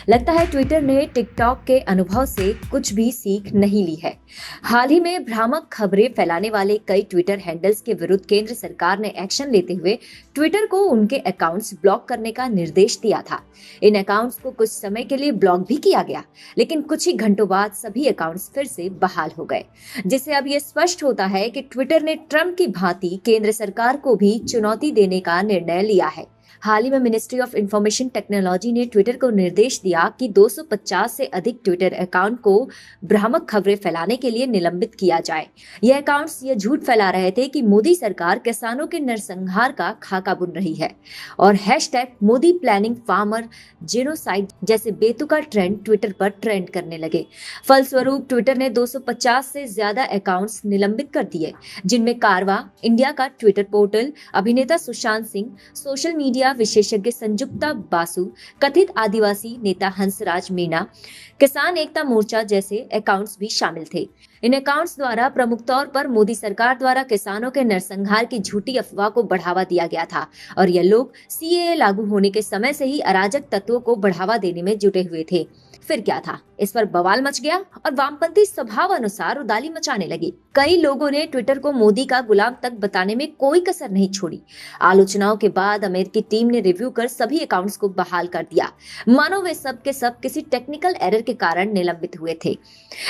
लगता है ट्विटर ने टिकटॉक के अनुभव से कुछ भी सीख नहीं ली है। हाल ही में भ्रामक खबरें फैलाने वाले कई ट्विटर हैंडल्स के विरुद्ध केंद्र सरकार ने एक्शन लेते हुए ट्विटर को उनके अकाउंट्स ब्लॉक करने का निर्देश दिया था। इन अकाउंट्स को कुछ समय के लिए ब्लॉक भी किया गया, लेकिन कुछ ही घंटों बाद सभी अकाउंट्स फिर से बहाल हो गए, जिससे अब ये स्पष्ट होता है कि ट्विटर ने ट्रंप की भांति केंद्र सरकार को भी चुनौती देने का निर्णय लिया है। हाल ही में मिनिस्ट्री ऑफ इंफॉर्मेशन टेक्नोलॉजी ने ट्विटर को निर्देश दिया कि 250 से अधिक ट्विटर अकाउंट को भ्रामक खबरें फैलाने के लिए निलंबित किया जाए। यह अकाउंट्स ये झूठ फैला रहे थे कि मोदी सरकार किसानों के नरसंहार का खाका बुन रही है और hashtag Modi planning farmer genocide जैसे बेतुका ट्रेंड ट्विटर पर ट्रेंड करने लगे। फलस्वरूप ट्विटर ने 250 से ज्यादा अकाउंट्स निलंबित कर दिए, जिनमें कारवा इंडिया का ट्विटर पोर्टल, अभिनेता सुशांत सिंह, सोशल मीडिया विशेषज्ञ संजुक्ता बासु, कथित आदिवासी नेता हंसराज मीणा, किसान एकता मोर्चा जैसे अकाउंट्स भी शामिल थे। इन अकाउंट्स द्वारा प्रमुख तौर पर मोदी सरकार द्वारा किसानों के नरसंहार की झूठी अफवाह को बढ़ावा दिया गया था और यह लोग सीएए लागू होने के समय से ही अराजक तत्वों को बढ़ावा देने में जुटे हुए थे। फिर क्या था, इस पर बवाल मच गया और वामपंथी स्वभाव अनुसार उदाली मचाने लगी। कई लोगों ने ट्विटर को मोदी का गुलाम तक बताने में कोई कसर नहीं छोड़ी। आलोचनाओं के बाद अमेरिकी टीम ने रिव्यू कर सभी अकाउंट्स को बहाल कर दिया, मानो वे सब के सब किसी टेक्निकल एरर के कारण निलंबित हुए थे।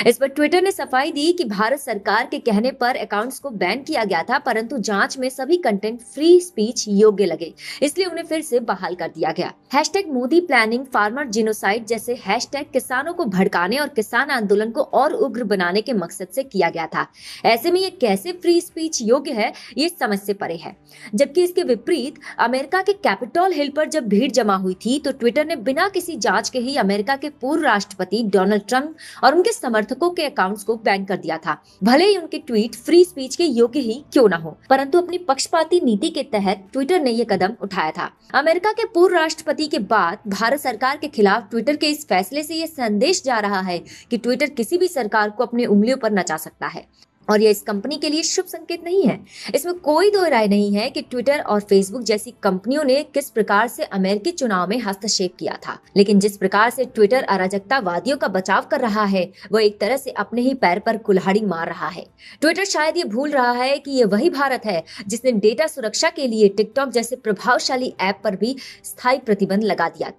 इस पर ट्विटर ने सफाई दी कि भारत सरकार के कहने पर अकाउंट्स को बैन किया गया था, परंतु जांच में सभी कंटेंट फ्री स्पीच योग्य लगे, इसलिए उन्हें फिर से बहाल कर दिया गया। Hashtag Modi planning farmer genocide जैसे हैशटैग किसानों को भड़काने और किसान आंदोलन को और उग्र बनाने के मकसद से किया गया था। ऐसे में ये कैसे फ्री स्पीच योग्य है, ये समझ से परे है। जबकि इसके विपरीत अमेरिका के कैपिटॉल हिल पर जब भीड़ जमा हुई थी तो ट्विटर ने बिना किसी जांच के ही अमेरिका के पूर्व राष्ट्रपति डोनाल्ड ट्रंप और उनके समर्थकों के अकाउंट्स को बैन कर दिया था। भले ही उनके ट्वीट फ्री स्पीच के योग्य ही क्यों ना हो, परंतु अपनी पक्षपाती नीति के तहत ट्विटर ने यह कदम उठाया था। अमेरिका के पूर्व राष्ट्रपति के बाद भारत सरकार के खिलाफ ट्विटर के इस फैसले से यह संदेश जा रहा है कि ट्विटर किसी भी सरकार को अपनी उंगलियों पर नचा सकता है और यह इस कंपनी के लिए शुभ संकेत नहीं है। इसमें कोई दो राय नहीं है कि ट्विटर और फेसबुक जैसी कंपनियों ने किस प्रकार से अमेरिकी चुनाव में हस्तक्षेप किया था, लेकिन जिस प्रकार से ट्विटर अराजकतावादियों का बचाव कर रहा है वह एक तरह से अपने ही पैर पर कुल्हाड़ी मार रहा है। ट्विटर शायद ये भूल रहा है कि ये वही भारत है जिसने डेटा सुरक्षा के लिए टिकटॉक जैसे प्रभावशाली ऐप पर भी स्थायी प्रतिबंध लगा दिया,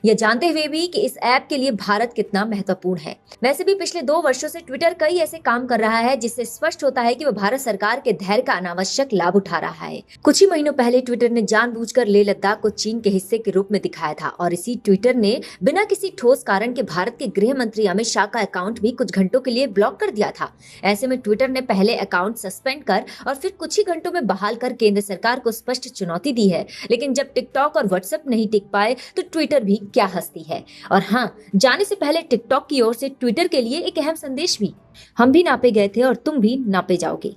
यह जानते हुए भी कि इस ऐप के लिए भारत कितना महत्वपूर्ण है। वैसे भी पिछले 2 वर्षों से ट्विटर कई ऐसे काम कर रहा है जिससे स्पष्ट होता है कि वह भारत सरकार के धैर्य का अनावश्यक लाभ उठा रहा है। कुछ ही महीनों पहले ट्विटर ने जानबूझकर लेह लद्दाख को चीन के हिस्से के रूप में दिखाया था और इसी ट्विटर ने बिना किसी ठोस कारण के भारत के गृह मंत्री अमित शाह का अकाउंट भी कुछ घंटों के लिए ब्लॉक कर दिया था। ऐसे में ट्विटर ने पहले अकाउंट सस्पेंड कर और फिर कुछ ही घंटों में बहाल कर केंद्र सरकार को स्पष्ट चुनौती दी है, लेकिन जब टिकटॉक और व्हाट्सएप नहीं टिक पाए तो ट्विटर भी क्या हस्ती है। और हाँ, जाने से पहले टिकटॉक की ओर से ट्विटर के लिए एक अहम संदेश भी, हम भी नापे गए थे और तुम भी नापे जाओगे।